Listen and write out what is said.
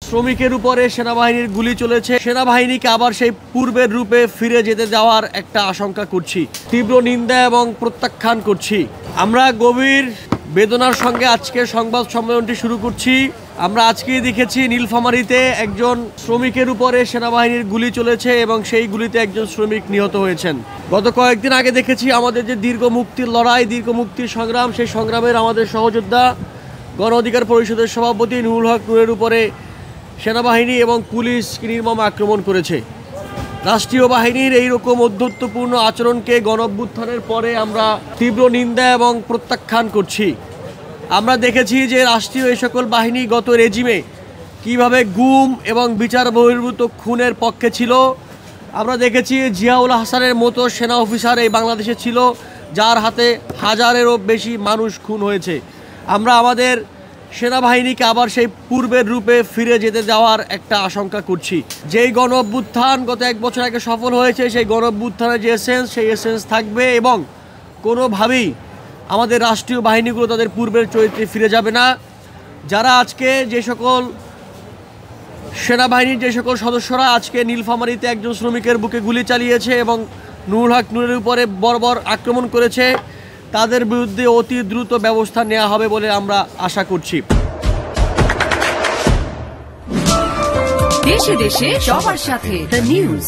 শ্রমিকের উপরে সেনাবাহিনীর গুলি চলেছে। সেনাবাহিনীকে আবার সেই পূর্বের রূপে ফিরে যেতে যাওয়ার একটা আশঙ্কা করছি। তীব্র নিন্দা এবং প্রত্যাখ্যান করছি। আমরা গভীর বেদনার সঙ্গে আজকে সংবাদ সম্মেলনটি শুরু করছি। আমরা আজকেই দেখেছি নীলফামারীতে একজন শ্রমিকের উপরে সেনাবাহিনীর গুলি চলেছে এবং সেই গুলিতে একজন শ্রমিক নিহত হয়েছেন। গত কয়েকদিন আগে দেখেছি আমাদের যে দীর্ঘ মুক্তির লড়াই, দীর্ঘ মুক্তির সংগ্রাম, সেই সংগ্রামের আমাদের সহযোদ্ধা গণ অধিকার পরিষদের সভাপতি নুরুল হক নূরের উপরে সেনাবাহিনী এবং পুলিশ নির্মম আক্রমণ করেছে। রাষ্ট্রীয় বাহিনীর এইরকম অধ্যত্বপূর্ণ আচরণকে গণঅভ্যুত্থানের পরে আমরা তীব্র নিন্দা এবং প্রত্যাখ্যান করছি। আমরা দেখেছি যে রাষ্ট্রীয় এই সকল বাহিনী গত রেজিমে কিভাবে গুম এবং বিচার বহির্ভূত খুনের পক্ষে ছিল। আমরা দেখেছি জিয়াউল হাসানের মতো সেনা অফিসার এই বাংলাদেশে ছিল, যার হাতে হাজারেরও বেশি মানুষ খুন হয়েছে। আমরা আমাদের সেনাবাহিনীকে আবার সেই পূর্বের রূপে ফিরে যেতে যাওয়ার একটা আশঙ্কা করছি। যেই গণ অভ্যুত্থান গত 1 বছর আগে সফল হয়েছে, সেই গণ অভ্যুত্থানের যে এসেন্স, সেই এসেন্স থাকবে এবং কোনোভাবেই আমাদের রাষ্ট্রীয় বাহিনীগুলো তাদের পূর্বের চরিত্রে ফিরে যাবে না। যারা আজকে যে সকল সেনাবাহিনীর যে সকল সদস্যরা আজকে নীলফামারীতে একজন শ্রমিকের বুকে গুলি চালিয়েছে এবং নুরুল হক নূরের উপরে বর্বর আক্রমণ করেছে, তাদের বিরুদ্ধে অতি দ্রুত ব্যবস্থা নেওয়া হবে বলে আমরা আশা করছি। দেশে দেশে সবার সাথে দ্য নিউজ।